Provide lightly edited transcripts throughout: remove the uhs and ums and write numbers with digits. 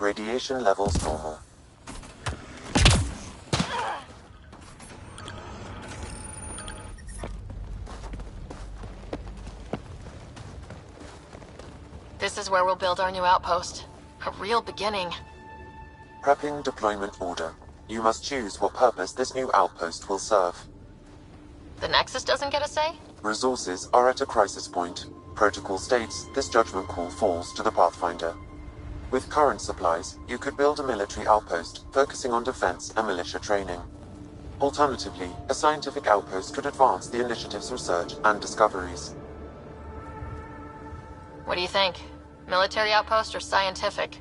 Radiation levels normal. This is where we'll build our new outpost. A real beginning. Prepping deployment order. You must choose what purpose this new outpost will serve. The Nexus doesn't get a say? Resources are at a crisis point. Protocol states this judgment call falls to the Pathfinder. With current supplies, you could build a military outpost, focusing on defense and militia training. Alternatively, a scientific outpost could advance the initiative's research and discoveries. What do you think? Military outpost or scientific?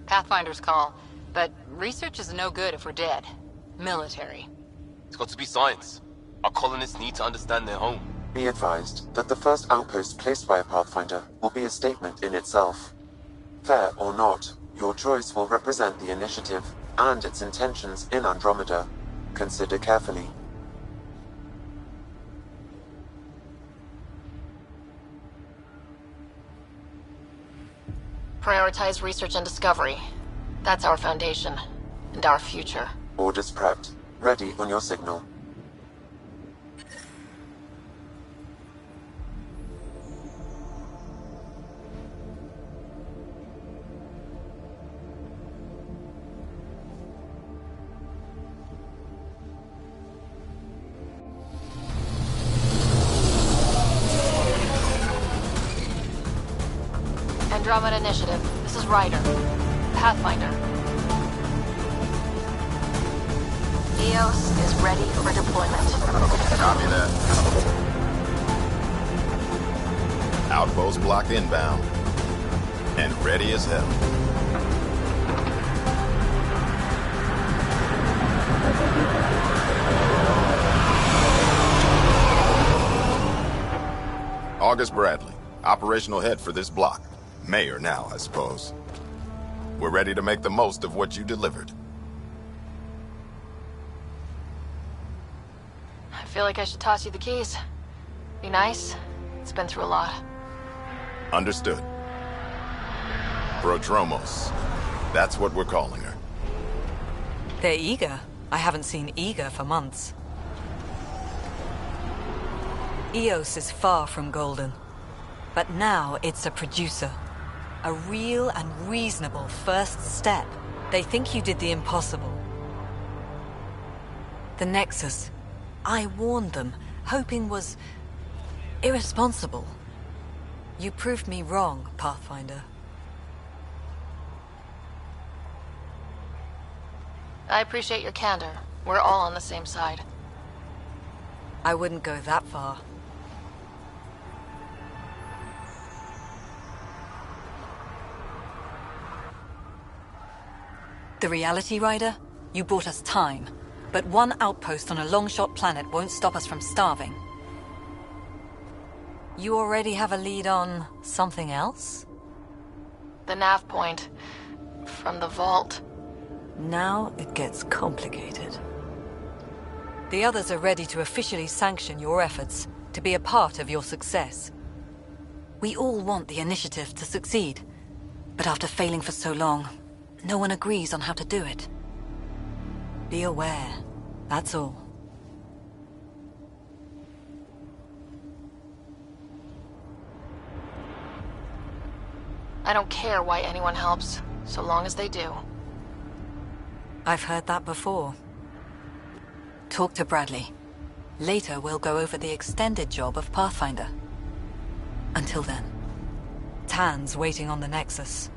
Pathfinder's call, but research is no good if we're dead. Military. It's got to be science. Our colonists need to understand their home. Be advised that the first outpost placed by a Pathfinder will be a statement in itself. Fair or not, your choice will represent the initiative and its intentions in Andromeda. Consider carefully. Prioritize research and discovery. That's our foundation, and our future. Orders prepped. Ready on your signal. Andromeda Initiative. This is Ryder. Pathfinder. EOS is ready for deployment. Copy that. Outpost blocked inbound. And ready as hell. August Bradley, operational head for this block. Mayor now, I suppose. We're ready to make the most of what you delivered. I feel like I should toss you the keys. Be nice. It's been through a lot. Understood. Prodromos. That's what we're calling her. They're eager. I haven't seen eager for months. EOS is far from golden. But now it's a producer. A real and reasonable first step. They think you did the impossible. The Nexus. I warned them, hoping was irresponsible. You proved me wrong, Pathfinder. I appreciate your candor. We're all on the same side. I wouldn't go that far. The reality, Ryder? You bought us time. But one outpost on a long-shot planet won't stop us from starving. You already have a lead on something else? The nav point. From the vault. Now it gets complicated. The others are ready to officially sanction your efforts, to be a part of your success. We all want the initiative to succeed. But after failing for so long, no one agrees on how to do it. Be aware, that's all. I don't care why anyone helps, so long as they do. I've heard that before. Talk to Bradley. Later we'll go over the extended job of Pathfinder. Until then, Tan's waiting on the Nexus.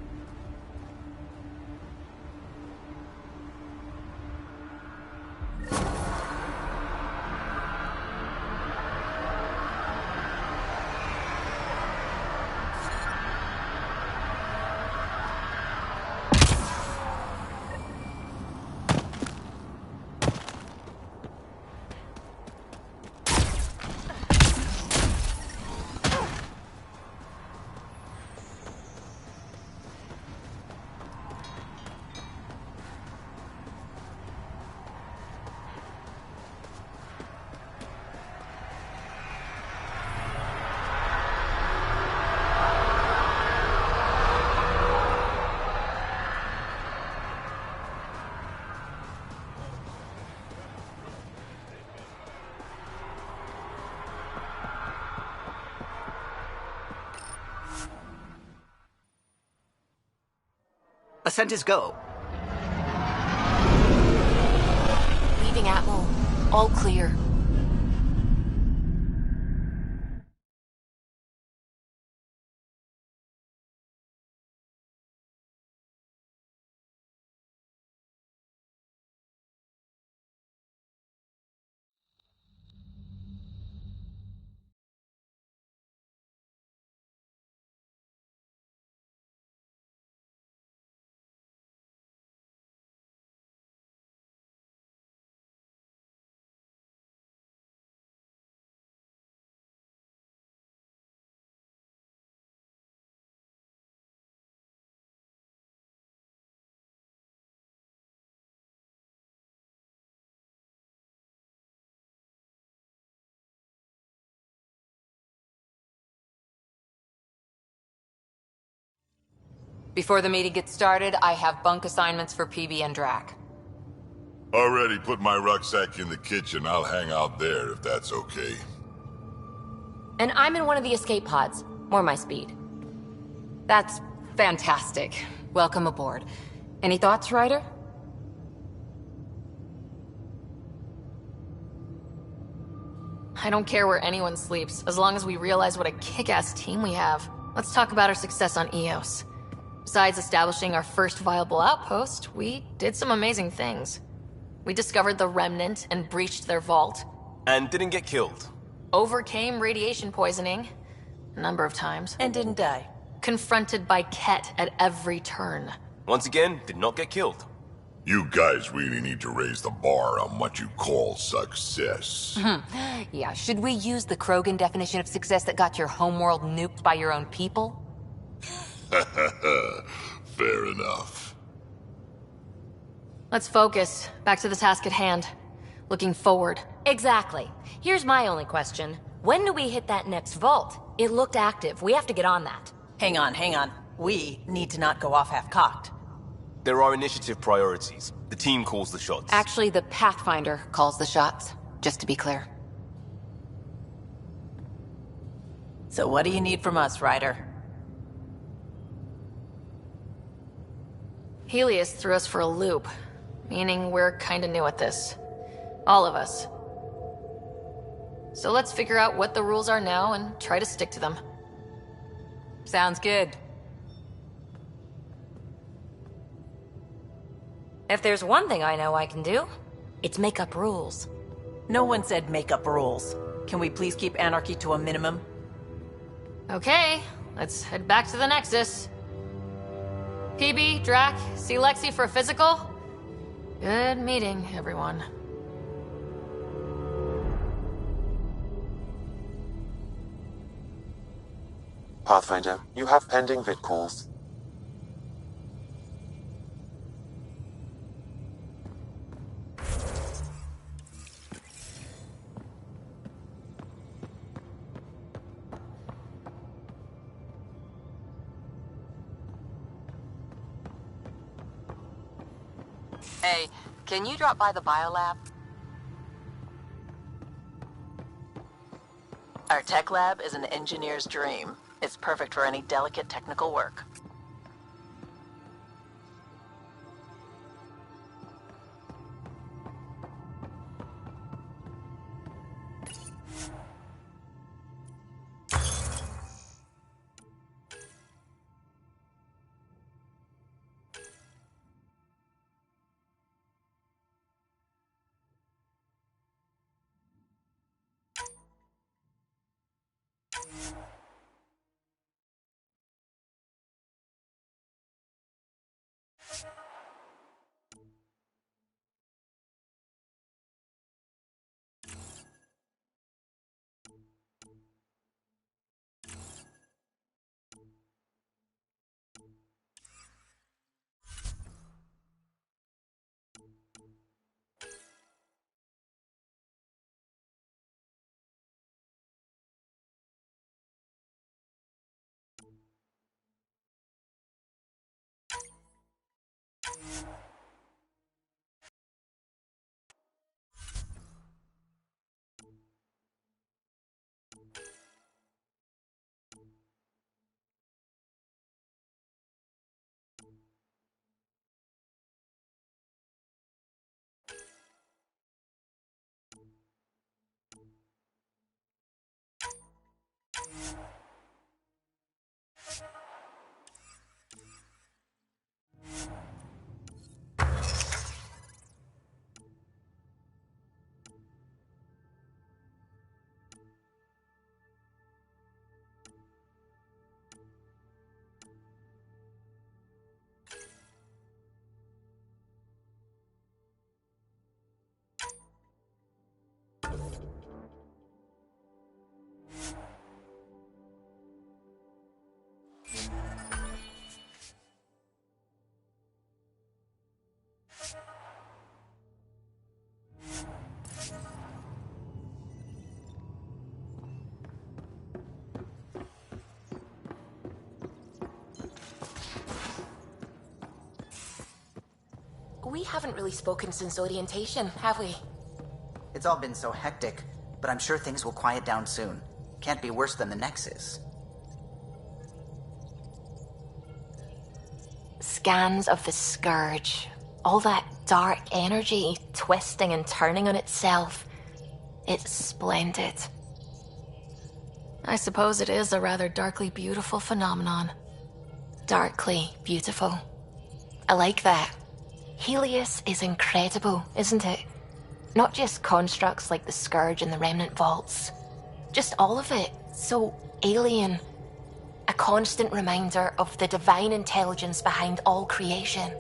Ascent is go. Leaving Atmo. All clear. Before the meeting gets started, I have bunk assignments for PB and Drac. Already put my rucksack in the kitchen. I'll hang out there if that's okay. And I'm in one of the escape pods. More my speed. That's fantastic. Welcome aboard. Any thoughts, Ryder? I don't care where anyone sleeps, as long as we realize what a kick-ass team we have. Let's talk about our success on Eos. Besides establishing our first viable outpost, we did some amazing things. We discovered the Remnant and breached their vault. And didn't get killed. Overcame radiation poisoning. A number of times. And didn't die. Confronted by Ket at every turn. Once again, did not get killed. You guys really need to raise the bar on what you call success. Yeah, should we use the Krogan definition of success that got your homeworld nuked by your own people? Fair enough. Let's focus. Back to the task at hand. Looking forward. Exactly. Here's my only question. When do we hit that next vault? It looked active. We have to get on that. Hang on. We need to not go off half-cocked. There are initiative priorities. The team calls the shots. Actually, the Pathfinder calls the shots, just to be clear. So what do you need from us, Ryder? Helios threw us for a loop, meaning we're kinda new at this. All of us. So let's figure out what the rules are now and try to stick to them. Sounds good. If there's one thing I know I can do, it's make up rules. No one said make up rules. Can we please keep anarchy to a minimum? Okay, let's head back to the Nexus. PB, Drac, see Lexi for a physical? Good meeting, everyone. Pathfinder, you have pending vid calls. Hey, can you drop by the biolab? Our tech lab is an engineer's dream. It's perfect for any delicate technical work. we haven't really spoken since orientation, have we? It's all been so hectic, but I'm sure things will quiet down soon. Can't be worse than the Nexus. Scans of the Scourge. All that dark energy twisting and turning on itself. It's splendid. I suppose it is a rather darkly beautiful phenomenon. Darkly beautiful. I like that. Helios is incredible, isn't it? Not just constructs like the Scourge and the Remnant Vaults. Just all of it. So alien. A constant reminder of the divine intelligence behind all creation.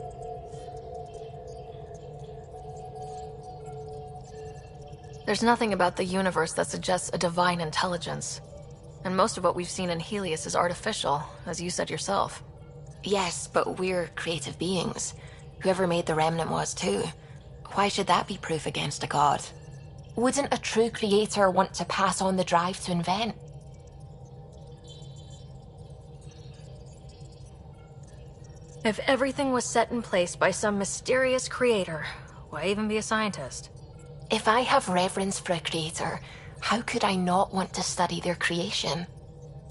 There's nothing about the universe that suggests a divine intelligence. And most of what we've seen in Helios is artificial, as you said yourself. Yes, but we're creative beings. Whoever made the Remnant was too. Why should that be proof against a god? Wouldn't a true creator want to pass on the drive to invent? If everything was set in place by some mysterious creator, why even be a scientist? If I have reverence for a creator, how could I not want to study their creation?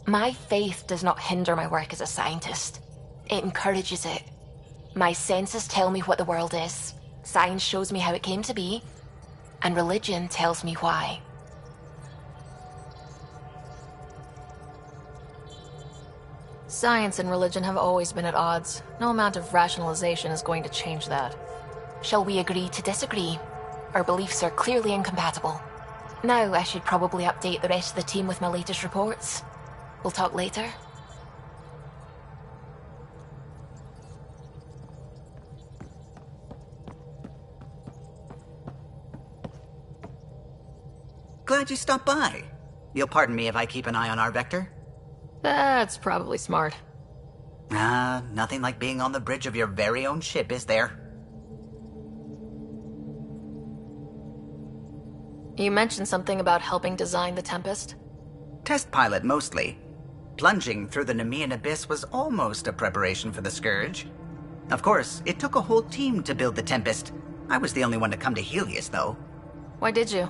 My faith does not hinder my work as a scientist. It encourages it. My senses tell me what the world is. Science shows me how it came to be. And religion tells me why. Science and religion have always been at odds. No amount of rationalization is going to change that. Shall we agree to disagree? Our beliefs are clearly incompatible. Now I should probably update the rest of the team with my latest reports. We'll talk later. Glad you stopped by. You'll pardon me if I keep an eye on our vector? That's probably smart. Nothing like being on the bridge of your very own ship, is there? You mentioned something about helping design the Tempest? Test pilot, mostly. Plunging through the Nemean abyss was almost a preparation for the Scourge. Of course, it took a whole team to build the Tempest. I was the only one to come to Helios, though. Why did you?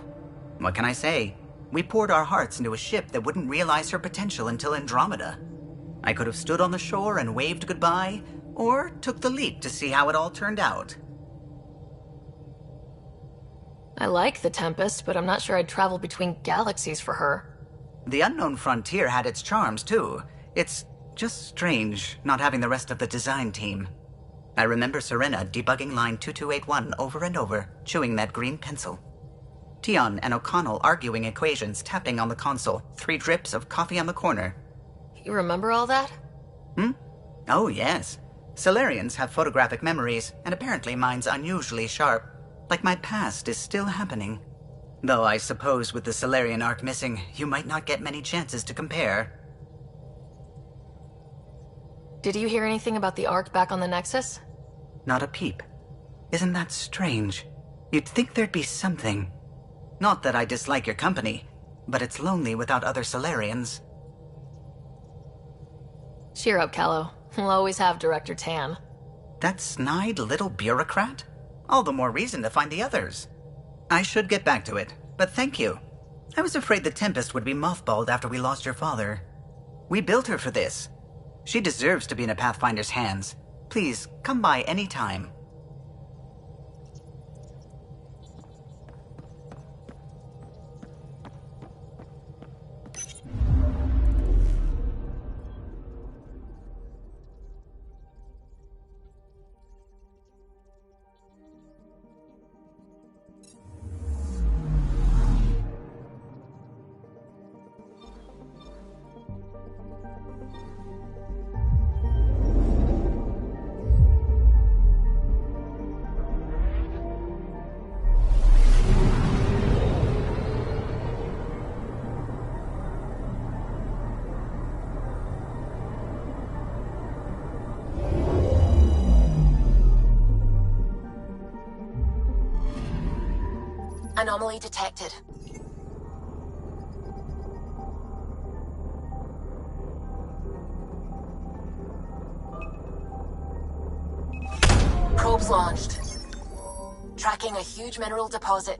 What can I say? We poured our hearts into a ship that wouldn't realize her potential until Andromeda. I could have stood on the shore and waved goodbye, or took the leap to see how it all turned out. I like the Tempest, but I'm not sure I'd travel between galaxies for her. The unknown frontier had its charms, too. It's just strange not having the rest of the design team. I remember Serena debugging line 2281 over and over, chewing that green pencil. Tion and O'Connell arguing equations, tapping on the console, 3 drips of coffee on the corner. You remember all that? Oh, yes. Solarians have photographic memories, and apparently mine's unusually sharp. Like my past is still happening. Though I suppose with the Solarian arc missing, you might not get many chances to compare. Did you hear anything about the arc back on the Nexus? Not a peep. Isn't that strange? You'd think there'd be something. Not that I dislike your company, but it's lonely without other Solarians. Cheer up, Callow. We'll always have Director Tan. That snide little bureaucrat? All the more reason to find the others. I should get back to it, but thank you. I was afraid the Tempest would be mothballed after we lost your father. We built her for this. She deserves to be in a Pathfinder's hands. Please, come by any time. Anomaly detected. Probes launched. tracking a huge mineral deposit.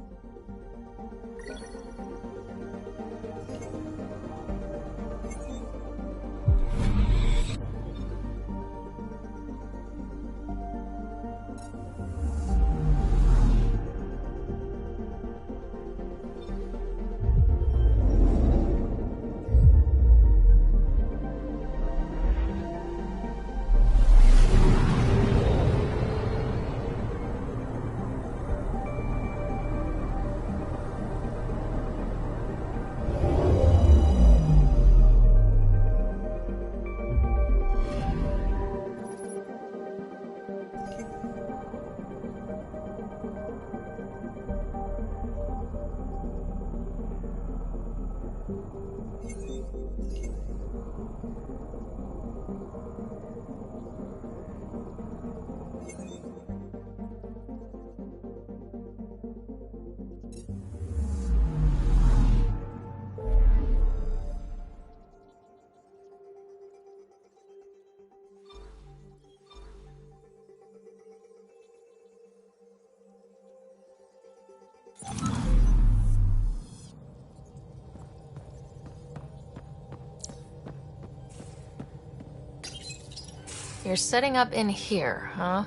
You're setting up in here, huh?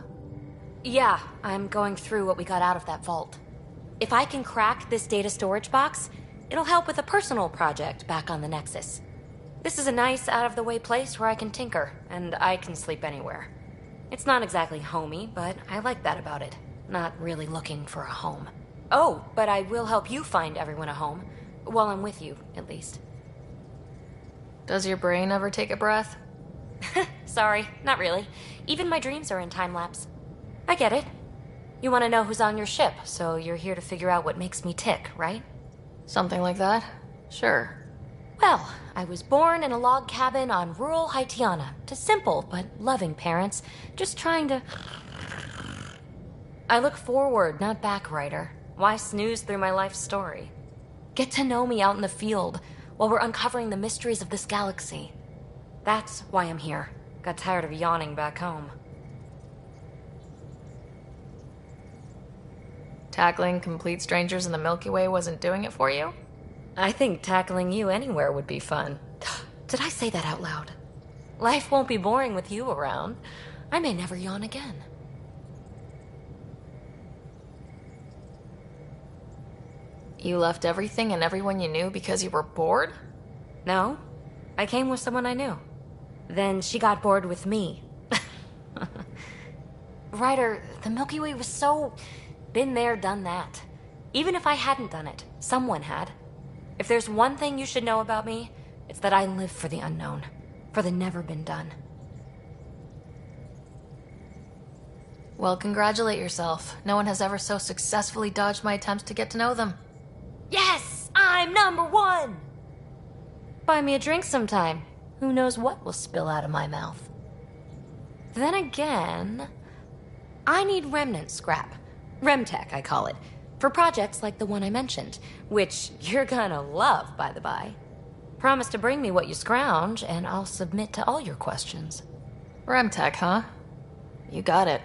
Yeah, I'm going through what we got out of that vault. If I can crack this data storage box, it'll help with a personal project back on the Nexus. This is a nice, out-of-the-way place where I can tinker, and I can sleep anywhere. It's not exactly homey, but I like that about it. Not really looking for a home. Oh, but I will help you find everyone a home. While I'm with you, at least. Does your brain ever take a breath? Sorry, not really. Even my dreams are in time-lapse. I get it. You want to know who's on your ship, so you're here to figure out what makes me tick, right? Something like that? Sure. Well, I was born in a log cabin on rural Haitiana to simple but loving parents, just trying to... I look forward, not back, Ryder. Why snooze through my life story? Get to know me out in the field while we're uncovering the mysteries of this galaxy. That's why I'm here. Got tired of yawning back home. Tackling complete strangers in the Milky Way wasn't doing it for you? I think tackling you anywhere would be fun. Did I say that out loud? Life won't be boring with you around. I may never yawn again. You left everything and everyone you knew because you were bored? No. I came with someone I knew. Then she got bored with me. Ryder, the Milky Way was so... been there, done that. Even if I hadn't done it, someone had. If there's one thing you should know about me, it's that I live for the unknown. For the never been done. Well, congratulate yourself. No one has ever so successfully dodged my attempts to get to know them. Yes! I'm #1! Buy me a drink sometime. Who knows what will spill out of my mouth. Then again... I need remnant scrap. Remtech, I call it. For projects like the one I mentioned. Which you're gonna love, by the by. Promise to bring me what you scrounge, and I'll submit to all your questions. Remtech, huh? You got it.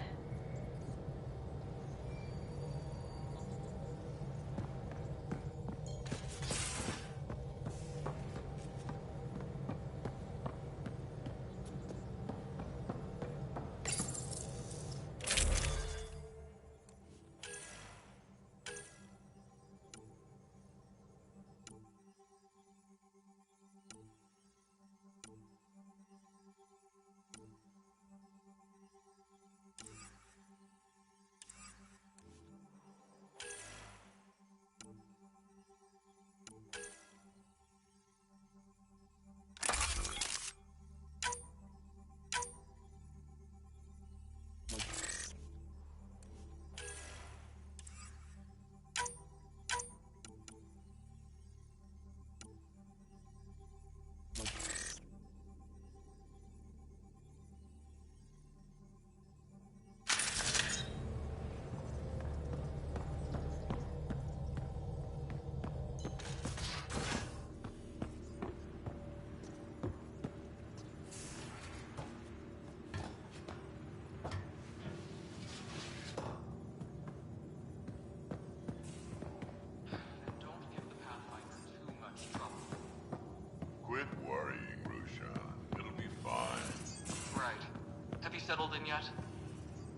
settled in yet?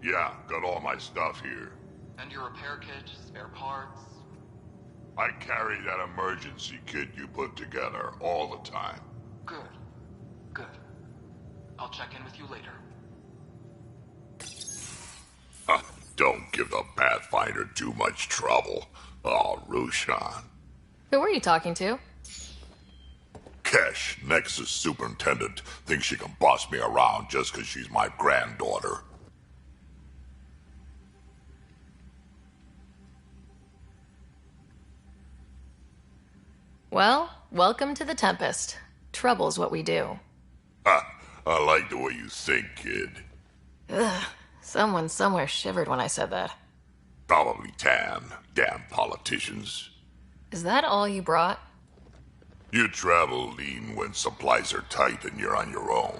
Yeah, got all my stuff here. And your repair kit, spare parts? I carry that emergency kit you put together all the time. Good. Good. I'll check in with you later. Don't give the Pathfinder too much trouble. Oh, Rushan. Who were you talking to? Kesh, Nexus Superintendent, thinks she can boss me around just because she's my granddaughter. Well, welcome to the Tempest. Trouble's what we do. I like the way you think, kid. Ugh, someone somewhere shivered when I said that. Probably Tan. Damn politicians. Is that all you brought? You travel lean when supplies are tight and you're on your own.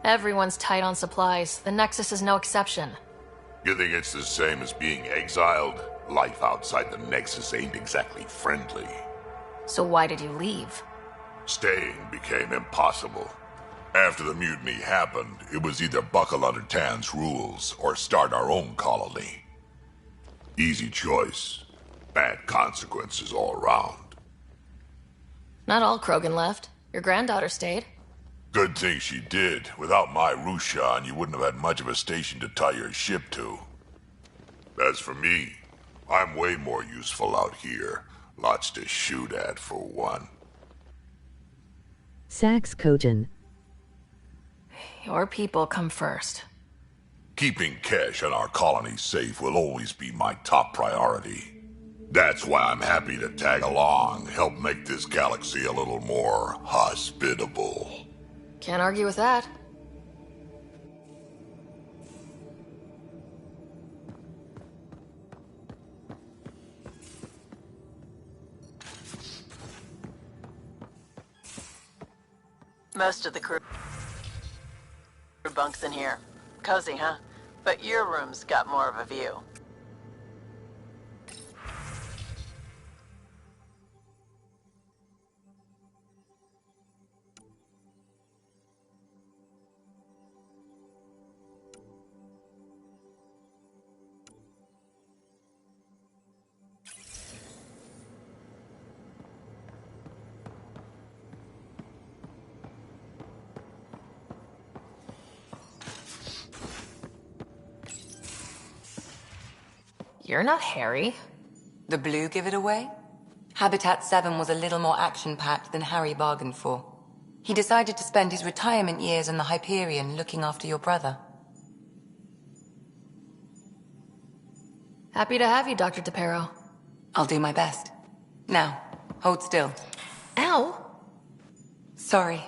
Everyone's tight on supplies. The Nexus is no exception. You think it's the same as being exiled? Life outside the Nexus ain't exactly friendly. So why did you leave? Staying became impossible. After the mutiny happened, it was either buckle under Tan's rules or start our own colony. Easy choice. Bad consequences all around. Not all Krogan left. Your granddaughter stayed. Good thing she did. Without my Rushan, you wouldn't have had much of a station to tie your ship to. As for me, I'm way more useful out here. Lots to shoot at, for one. Sax Kojin. Your people come first. Keeping Kesh and our colony safe will always be my top priority. That's why I'm happy to tag along, help make this galaxy a little more hospitable. Can't argue with that. Most of the crew bunks in here. Cozy, huh? But your room's got more of a view. You're not Harry. The blue give it away? Habitat 7 was a little more action-packed than Harry bargained for. He decided to spend his retirement years in the Hyperion looking after your brother. Happy to have you, Dr. DePero. I'll do my best. Now, hold still. Ow! Sorry.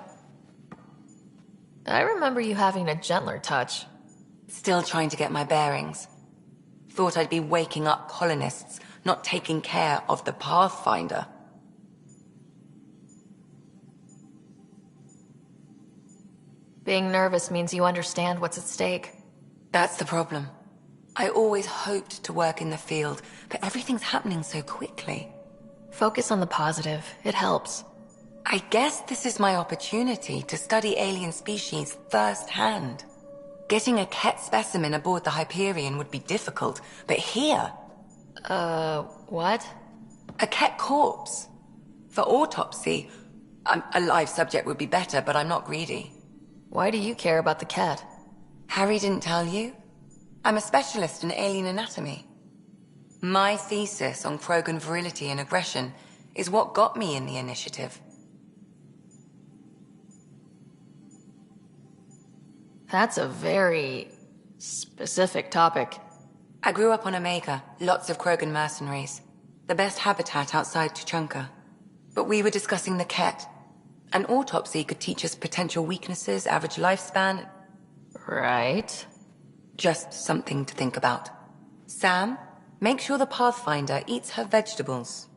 I remember you having a gentler touch. Still trying to get my bearings. Thought I'd be waking up colonists, not taking care of the Pathfinder. Being nervous means you understand what's at stake. That's the problem. I always hoped to work in the field, but everything's happening so quickly. Focus on the positive. It helps. I guess this is my opportunity to study alien species firsthand. Getting a Ket specimen aboard the Hyperion would be difficult, but here... what? A Ket corpse. For autopsy, a live subject would be better, but I'm not greedy. Why do you care about the Ket? Harry didn't tell you? I'm a specialist in alien anatomy. My thesis on Krogan virility and aggression is what got me in the initiative. That's a very specific topic. I grew up on Omega, lots of Krogan mercenaries. The best habitat outside Tuchanka. But we were discussing the Ket. An autopsy could teach us potential weaknesses, average lifespan. Right. Just something to think about. Sam, make sure the Pathfinder eats her vegetables.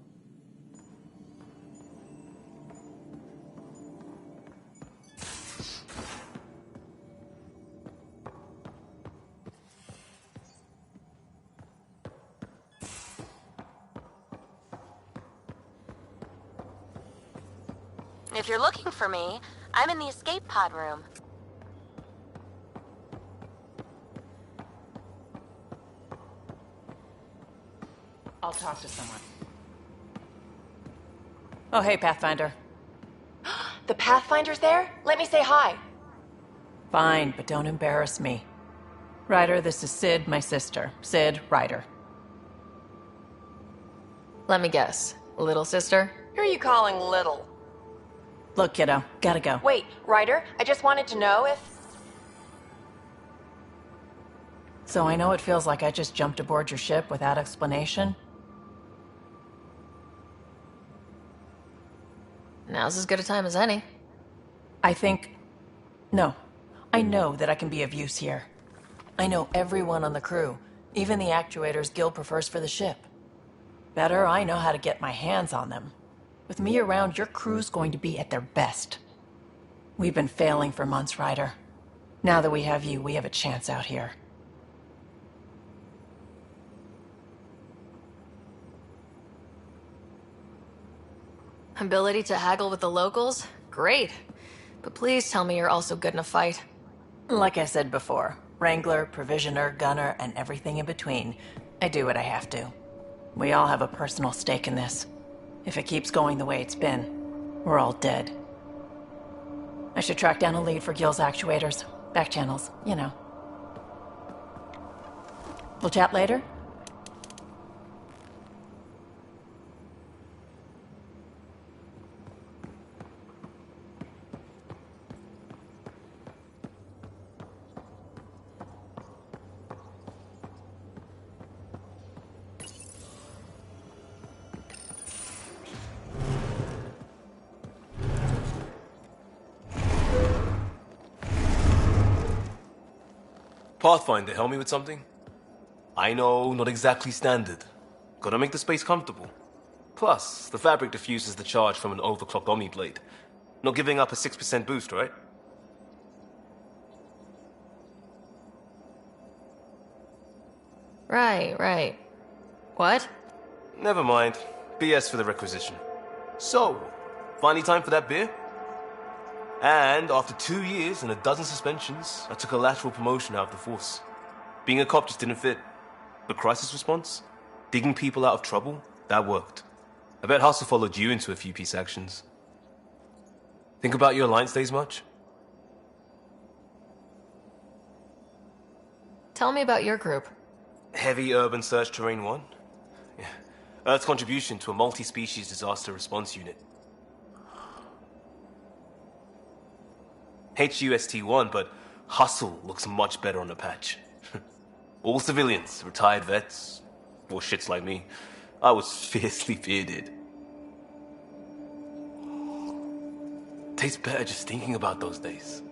If you're looking for me, I'm in the escape pod room. I'll talk to someone. Oh, hey, Pathfinder. The Pathfinder's there? Let me say hi. Fine, but don't embarrass me. Ryder, this is Sid, my sister. Sid, Ryder. Let me guess. Little sister? Who are you calling little? Look, kiddo, gotta go. Wait, Ryder, I just wanted to know if... So I know it feels like I just jumped aboard your ship without explanation. Now's as good a time as any. No. I know that I can be of use here. I know everyone on the crew, even the actuators Gil prefers for the ship. Better, I know how to get my hands on them. With me around, your crew's going to be at their best. We've been failing for months, Ryder. Now that we have you, we have a chance out here. Ability to haggle with the locals? Great. But please tell me you're also good in a fight. Like I said before, Wrangler, Provisioner, Gunner, and everything in between. I do what I have to. We all have a personal stake in this. If it keeps going the way it's been, we're all dead. I should track down a lead for Gil's actuators. Back channels, you know. We'll chat later? Pathfinder, help me with something? I know, not exactly standard. Gotta make the space comfortable. Plus, the fabric diffuses the charge from an overclocked Omni blade. Not giving up a 6% boost, right? Right. What? Never mind. BS for the requisition. So, finally time for that beer? And after 2 years and a dozen suspensions, I took a lateral promotion out of the force. Being a cop just didn't fit. But crisis response? Digging people out of trouble? That worked. I bet Hustle followed you into a few peace actions. Think about your Alliance days much? Tell me about your group. Heavy Urban Search Terrain 1? Yeah. Earth's contribution to a multi-species disaster response unit. HUST-1, but Hustle looks much better on the patch. All civilians, retired vets, or shits like me. I was fiercely bearded. Tastes better just thinking about those days.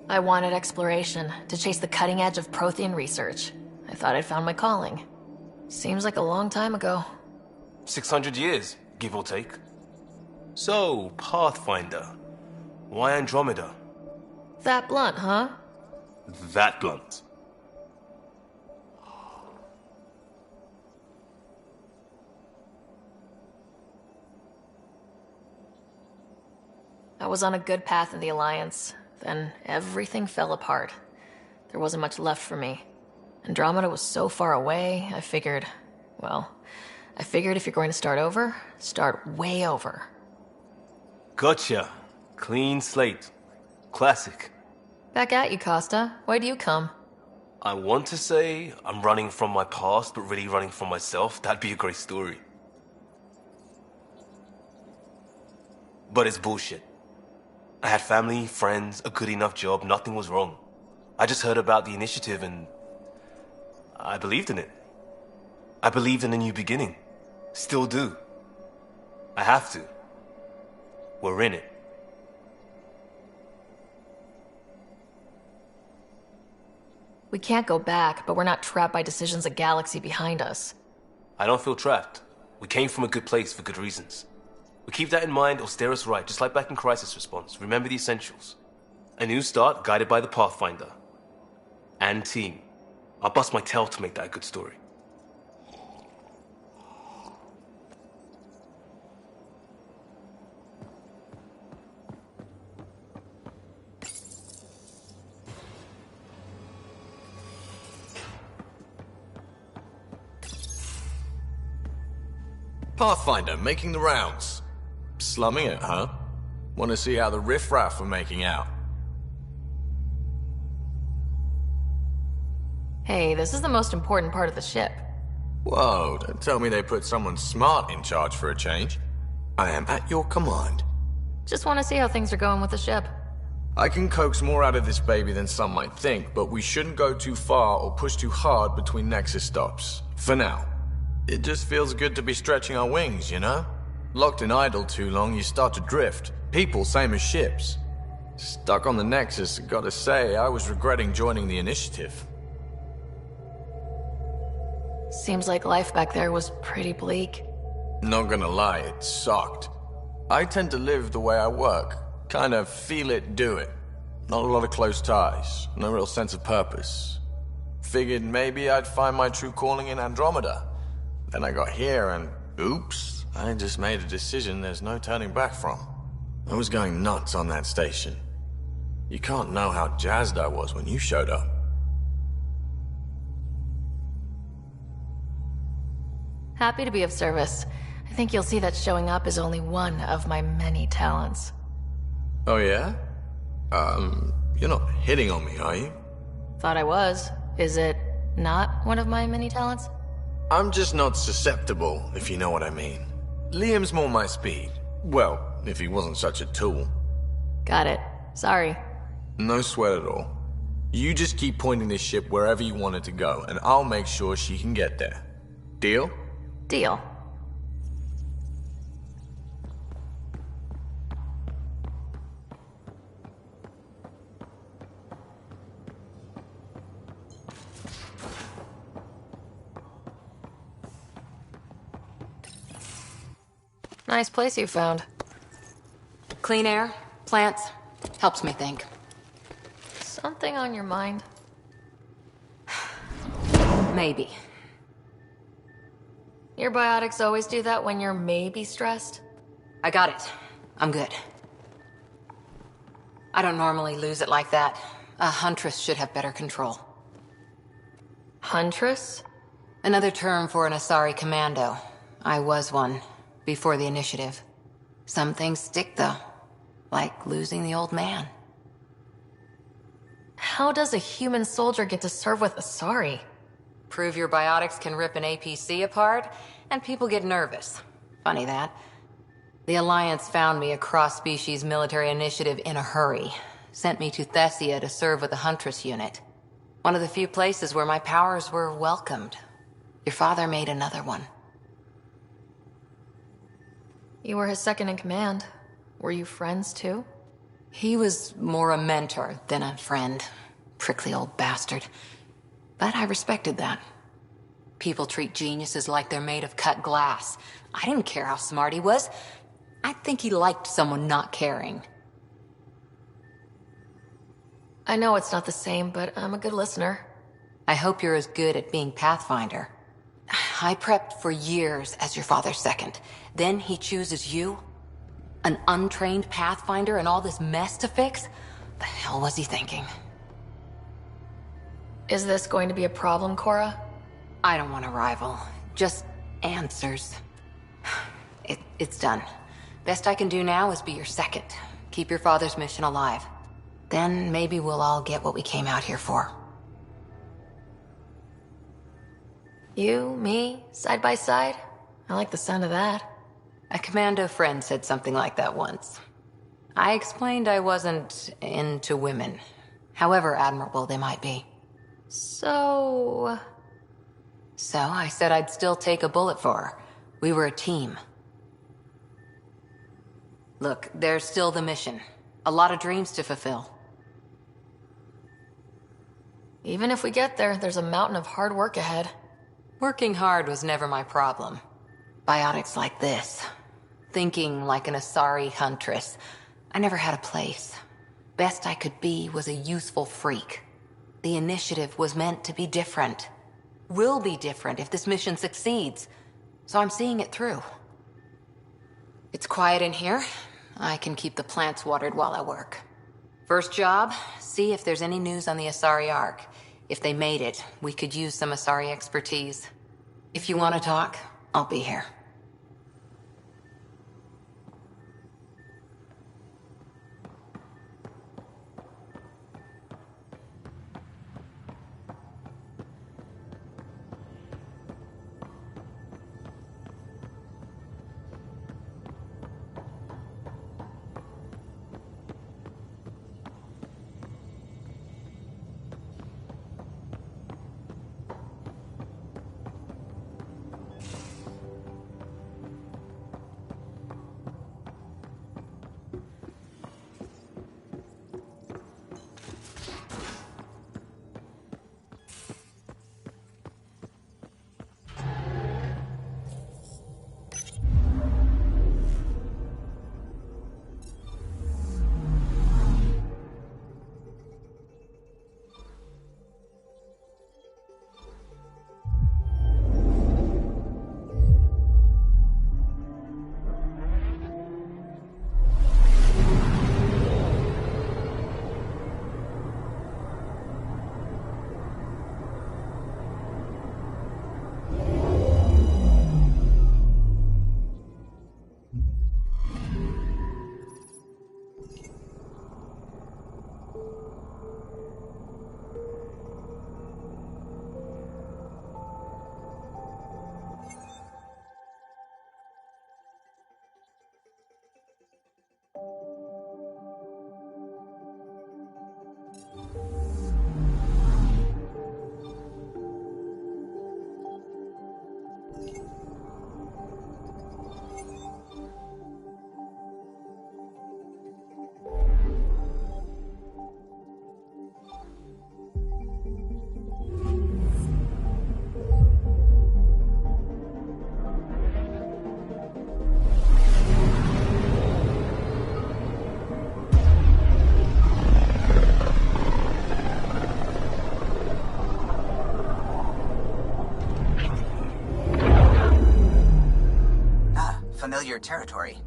I wanted exploration, to chase the cutting edge of Prothean research. I thought I'd found my calling. Seems like a long time ago. 600 years, give or take. So, Pathfinder. Why Andromeda? That blunt, huh? That blunt. I was on a good path in the Alliance. Then everything fell apart. There wasn't much left for me. Andromeda was so far away, I figured if you're going to start over, start way over. Gotcha. Clean slate. Classic. Back at you, Costa. Why do you come? I want to say I'm running from my past, but really running from myself. That'd be a great story. But it's bullshit. I had family, friends, a good enough job, nothing was wrong. I just heard about the initiative and I believed in it. I believed in a new beginning. Still do. I have to. We're in it. We can't go back, but we're not trapped by decisions a galaxy behind us. I don't feel trapped. We came from a good place for good reasons. We keep that in mind or steer us right, just like back in Crisis Response. Remember the essentials. A new start guided by the Pathfinder. And team. I'll bust my tail to make that a good story. Pathfinder, making the rounds. Slumming it, huh? Want to see how the riffraff are making out? Hey, this is the most important part of the ship. Whoa, don't tell me they put someone smart in charge for a change. I am at your command. Just want to see how things are going with the ship. I can coax more out of this baby than some might think, but we shouldn't go too far or push too hard between Nexus stops. For now. It just feels good to be stretching our wings, you know? Locked in idle too long, you start to drift. People, same as ships. Stuck on the Nexus, gotta say, I was regretting joining the Initiative. Seems like life back there was pretty bleak. Not gonna lie, it sucked. I tend to live the way I work. Kind of feel it, do it. Not a lot of close ties, no real sense of purpose. Figured maybe I'd find my true calling in Andromeda. Then I got here and, oops, I just made a decision there's no turning back from. I was going nuts on that station. You can't know how jazzed I was when you showed up. Happy to be of service. I think you'll see that showing up is only one of my many talents. Oh yeah? You're not hitting on me, are you? Thought I was. Is it not one of my many talents? I'm just not susceptible, if you know what I mean. Liam's more my speed. Well, if he wasn't such a tool. Got it. Sorry. No sweat at all. You just keep pointing this ship wherever you want it to go, and I'll make sure she can get there. Deal? Deal. Nice place you found. Clean air, plants, helps me think. Something on your mind? Maybe. Your biotics always do that when you're maybe stressed? I got it. I'm good. I don't normally lose it like that. A huntress should have better control. Huntress? Another term for an Asari commando. I was one, before the initiative. Some things stick, though. Like losing the old man. How does a human soldier get to serve with Asari? Prove your biotics can rip an APC apart, and people get nervous. Funny that. The Alliance found me a cross-species military initiative in a hurry. Sent me to Thessia to serve with the Huntress unit. One of the few places where my powers were welcomed. Your father made another one. You were his second in command. Were you friends too? He was more a mentor than a friend. Prickly old bastard. But I respected that. People treat geniuses like they're made of cut glass. I didn't care how smart he was. I think he liked someone not caring. I know it's not the same, but I'm a good listener. I hope you're as good at being Pathfinder. I prepped for years as your father's second. Then he chooses you? An untrained Pathfinder and all this mess to fix? The hell was he thinking? Is this going to be a problem, Cora? I don't want a rival. Just answers. It's done. Best I can do now is be your second. Keep your father's mission alive. Then maybe we'll all get what we came out here for. You, me, side by side? I like the sound of that. A commando friend said something like that once. I explained I wasn't into women, however admirable they might be. So I said I'd still take a bullet for her. We were a team. Look, there's still the mission. A lot of dreams to fulfill. Even if we get there, there's a mountain of hard work ahead. Working hard was never my problem. Biotics like this. Thinking like an Asari huntress. I never had a place. Best I could be was a useful freak. The initiative was meant to be different. Will be different if this mission succeeds. So I'm seeing it through. It's quiet in here. I can keep the plants watered while I work. First job, see if there's any news on the Asari Ark. If they made it, we could use some Asari expertise. If you want to talk, I'll be here. familiar territory.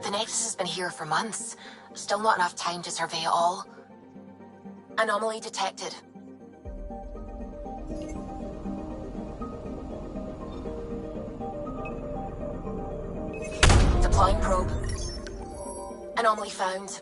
The Nexus has been here for months. Still not enough time to survey it all. Anomaly detected. Deploying probe. Anomaly found.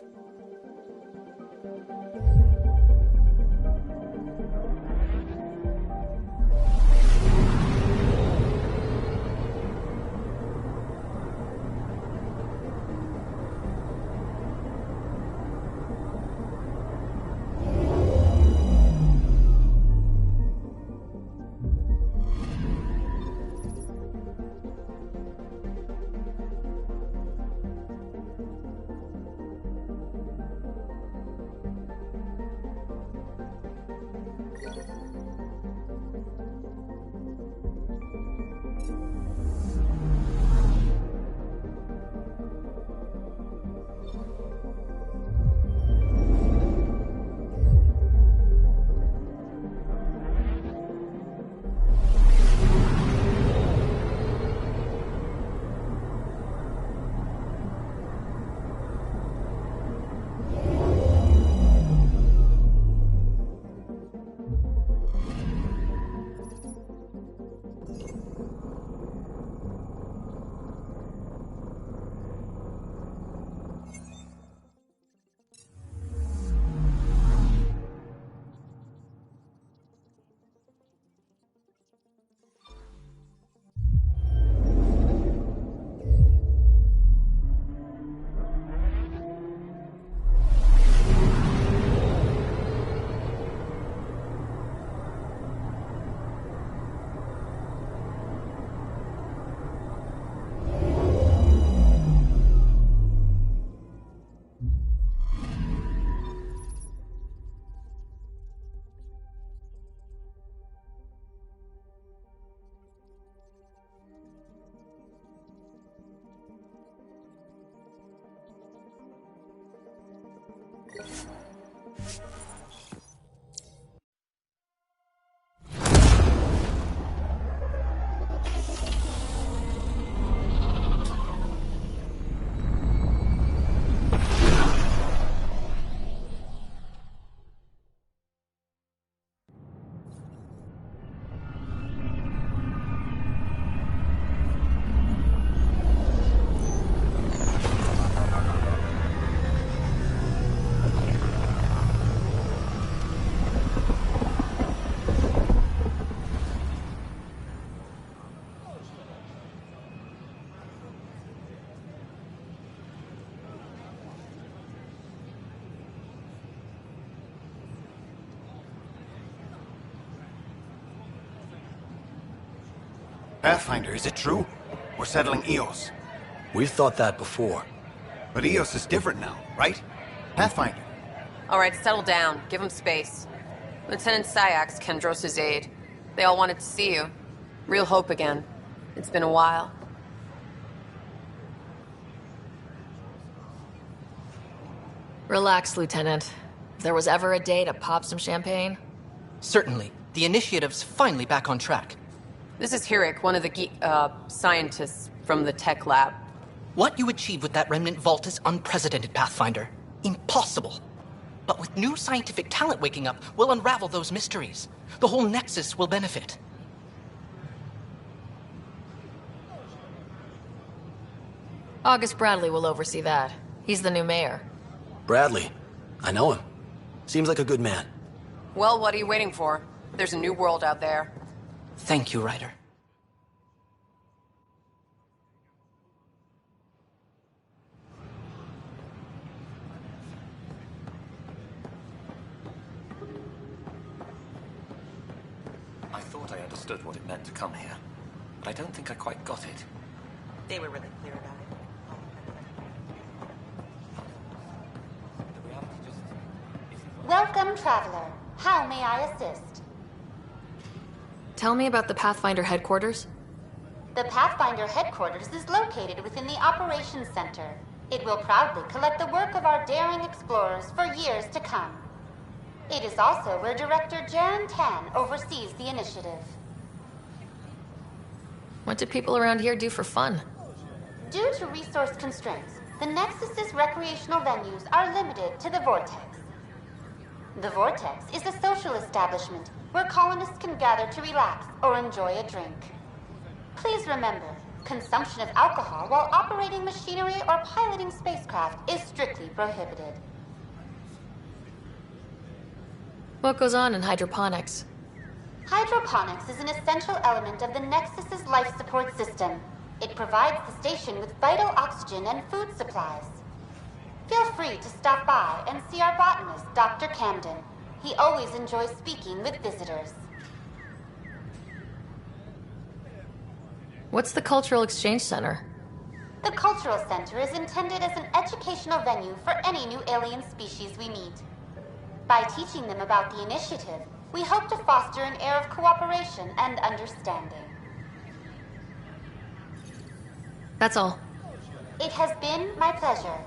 Pathfinder, is it true? We're settling Eos. We've thought that before. But Eos is different now, right? Pathfinder. All right, settle down. Give him space. Lieutenant Syax, Kendros' aide. They all wanted to see you. Real hope again. It's been a while. Relax, Lieutenant. If there was ever a day to pop some champagne... Certainly. The initiative's finally back on track. This is Hirik, one of the scientists from the tech lab. What you achieved with that remnant vault is unprecedented, Pathfinder. Impossible. But with new scientific talent waking up, we'll unravel those mysteries. The whole Nexus will benefit. August Bradley will oversee that. He's the new mayor. Bradley. I know him. Seems like a good man. Well, what are you waiting for? There's a new world out there. Thank you, Ryder. I thought I understood what it meant to come here, but I don't think I quite got it. They were really clear about it. Welcome, traveler. How may I assist? Tell me about the Pathfinder headquarters. The Pathfinder headquarters is located within the Operations Center. It will proudly collect the work of our daring explorers for years to come. It is also where Director Jaren Tan oversees the initiative. What do people around here do for fun? Due to resource constraints, the Nexus's recreational venues are limited to the Vortex. The Vortex is a social establishment where colonists can gather to relax or enjoy a drink. Please remember, consumption of alcohol while operating machinery or piloting spacecraft is strictly prohibited. What goes on in hydroponics? Hydroponics is an essential element of the Nexus's life support system. It provides the station with vital oxygen and food supplies. Feel free to stop by and see our botanist, Dr. Camden. He always enjoys speaking with visitors. What's the Cultural Exchange Center? The Cultural Center is intended as an educational venue for any new alien species we meet. By teaching them about the initiative, we hope to foster an air of cooperation and understanding. That's all. It has been my pleasure.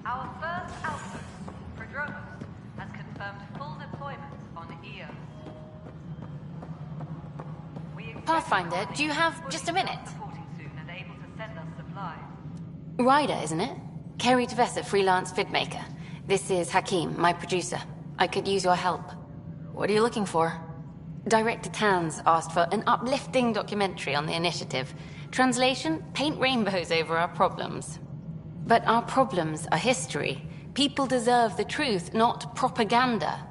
Our first outpost, Andromeda, has confirmed full deployment on Eos. Pathfinder, do you have just a minute? Soon and able to send us supplies. Ryder, isn't it? Kerry Tvessa, freelance vidmaker. This is Hakim, my producer. I could use your help. What are you looking for? Director Tans asked for an uplifting documentary on the initiative. Translation, paint rainbows over our problems. But our problems are history. People deserve the truth, not propaganda.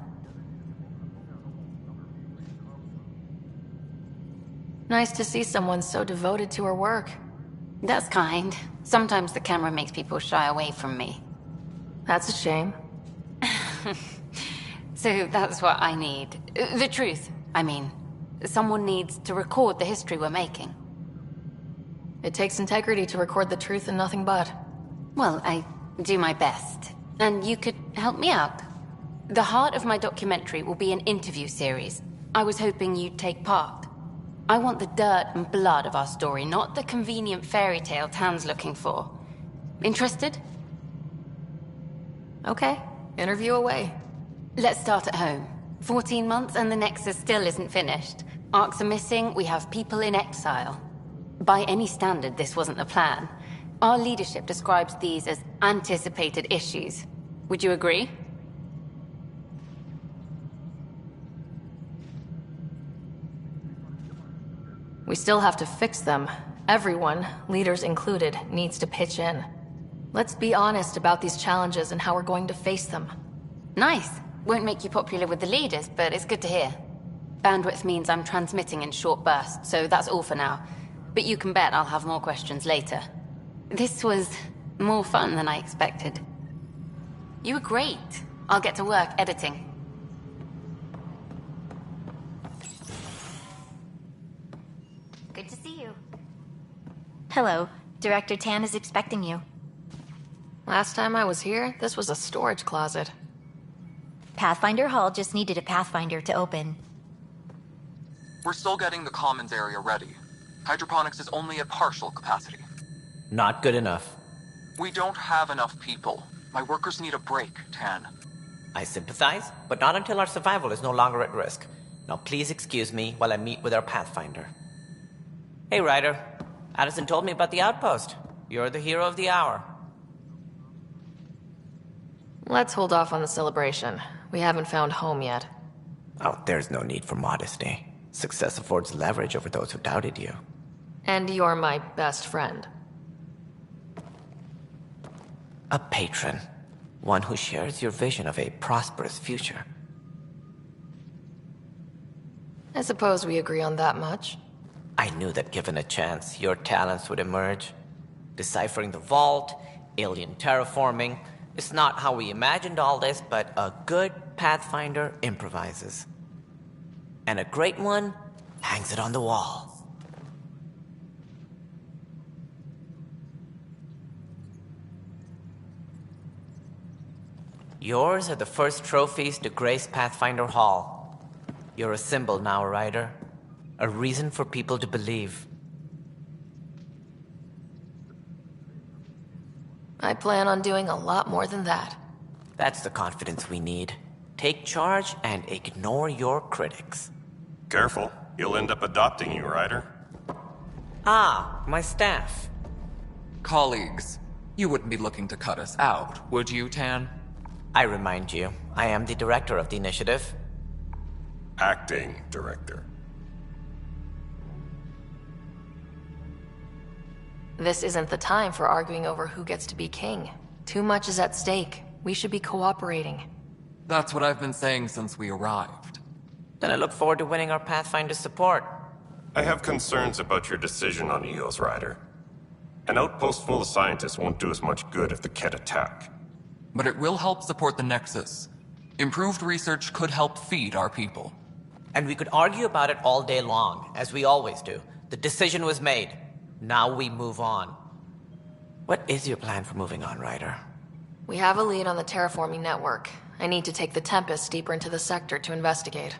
Nice to see someone so devoted to her work. That's kind. Sometimes the camera makes people shy away from me. That's a shame. So that's what I need. The truth, I mean. Someone needs to record the history we're making. It takes integrity to record the truth and nothing but. Well, I do my best. And you could help me out. The heart of my documentary will be an interview series. I was hoping you'd take part. I want the dirt and blood of our story, not the convenient fairy tale Tan's looking for. Interested? Okay, interview away. Let's start at home. 14 months and the Nexus still isn't finished. Arcs are missing, we have people in exile. By any standard, this wasn't the plan. Our leadership describes these as anticipated issues. Would you agree? We still have to fix them. Everyone, leaders included, needs to pitch in. Let's be honest about these challenges and how we're going to face them. Nice. Won't make you popular with the leaders, but it's good to hear. Bandwidth means I'm transmitting in short bursts, so that's all for now. But you can bet I'll have more questions later. This was more fun than I expected. You were great. I'll get to work editing. Good to see you. Hello. Director Tan is expecting you. Last time I was here, this was a storage closet. Pathfinder Hall just needed a Pathfinder to open. We're still getting the commons area ready. Hydroponics is only at partial capacity. Not good enough. We don't have enough people. My workers need a break, Tan. I sympathize, but not until our survival is no longer at risk. Now please excuse me while I meet with our Pathfinder. Hey, Ryder. Addison told me about the outpost. You're the hero of the hour. Let's hold off on the celebration. We haven't found home yet. Oh, there's no need for modesty. Success affords leverage over those who doubted you. And you're my best friend. A patron. One who shares your vision of a prosperous future. I suppose we agree on that much. I knew that given a chance, your talents would emerge. Deciphering the vault, alien terraforming. It's not how we imagined all this, but a good Pathfinder improvises. And a great one hangs it on the wall. Yours are the first trophies to grace Pathfinder Hall. You're a symbol now, Ryder. A reason for people to believe. I plan on doing a lot more than that. That's the confidence we need. Take charge and ignore your critics. Careful. He'll end up adopting you, Ryder. Ah, my staff. Colleagues, you wouldn't be looking to cut us out, would you, Tan? I remind you, I am the director of the initiative. Acting director. This isn't the time for arguing over who gets to be king. Too much is at stake. We should be cooperating. That's what I've been saying since we arrived. Then I look forward to winning our Pathfinder support. I have concerns about your decision on Eos, Ryder. An outpost full of scientists won't do us much good if the Kett attack. But it will help support the Nexus. Improved research could help feed our people. And we could argue about it all day long, as we always do. The decision was made. Now we move on. What is your plan for moving on, Ryder? We have a lead on the terraforming network. I need to take the Tempest deeper into the sector to investigate.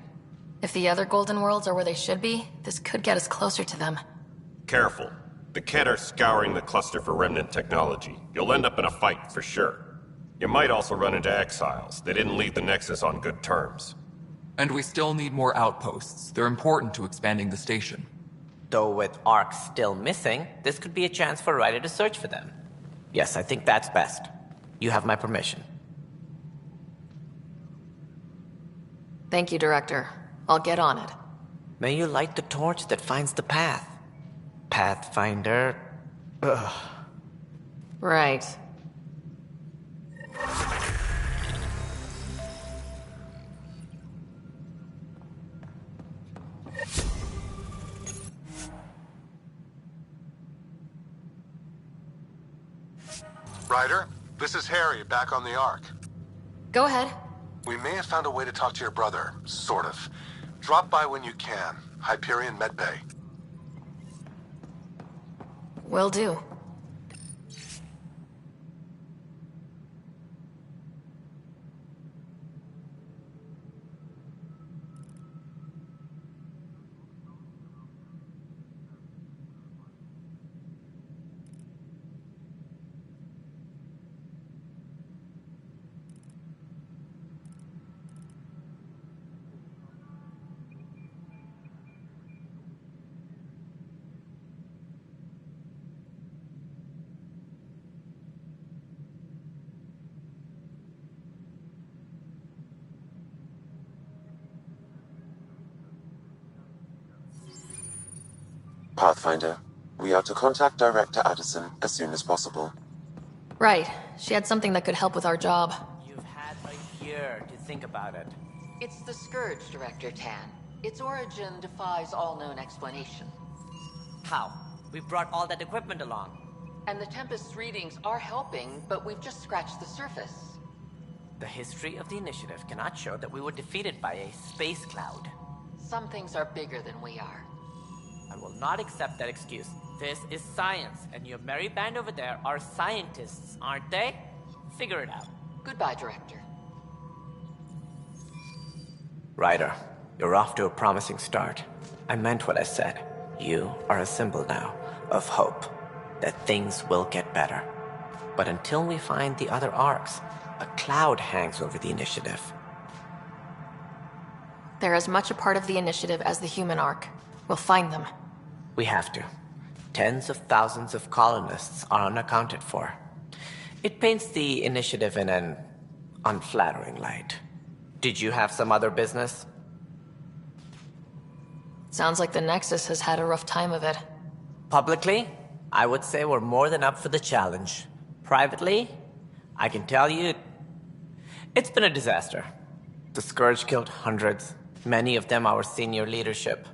If the other Golden Worlds are where they should be, this could get us closer to them. Careful. The Kett are scouring the cluster for remnant technology. You'll end up in a fight, for sure. You might also run into exiles. They didn't leave the Nexus on good terms. And we still need more outposts. They're important to expanding the station. Though with Ark still missing, this could be a chance for Ryder to search for them. Yes, I think that's best. You have my permission. Thank you, Director. I'll get on it. May you light the torch that finds the path. Pathfinder... Ugh. Right. Ryder, this is Harry, back on the Ark. Go ahead. We may have found a way to talk to your brother, sort of. Drop by when you can. Hyperion Medbay. Will do. Pathfinder, we are to contact Director Addison as soon as possible. Right. She had something that could help with our job. You've had a year to think about it. It's the Scourge, Director Tan. Its origin defies all known explanation. How? We brought all that equipment along. And the Tempest's readings are helping, but we've just scratched the surface. The history of the initiative cannot show that we were defeated by a space cloud. Some things are bigger than we are. I will not accept that excuse. This is science, and your merry band over there are scientists, aren't they? Figure it out. Goodbye, Director. Ryder, you're off to a promising start. I meant what I said. You are a symbol now of hope, that things will get better. But until we find the other arcs, a cloud hangs over the initiative. They're as much a part of the initiative as the human arc. We'll find them. We have to. Tens of thousands of colonists are unaccounted for. It paints the initiative in an unflattering light. Did you have some other business? Sounds like the Nexus has had a rough time of it. Publicly, I would say we're more than up for the challenge. Privately, I can tell you, it's been a disaster. The Scourge killed hundreds, many of them our senior leadership.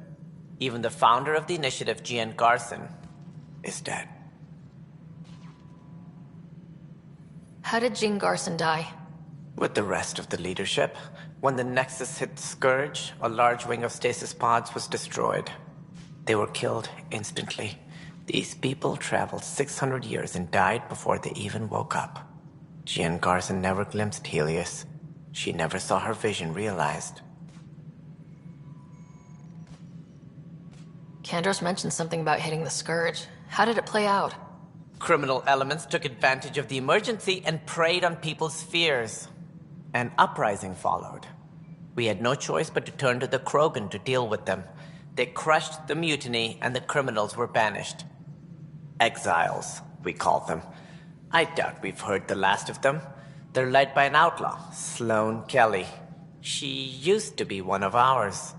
Even the founder of the initiative, Gian Garson, is dead. How did Jean Garson die? With the rest of the leadership, when the Nexus hit the Scourge, a large wing of stasis pods was destroyed. They were killed instantly. These people traveled 600 years and died before they even woke up. Jean Garson never glimpsed Helios. She never saw her vision realized. Kandros mentioned something about hitting the Scourge. How did it play out? Criminal elements took advantage of the emergency and preyed on people's fears. An uprising followed. We had no choice but to turn to the Krogan to deal with them. They crushed the mutiny and the criminals were banished. Exiles, we call them. I doubt we've heard the last of them. They're led by an outlaw, Sloane Kelly. She used to be one of ours.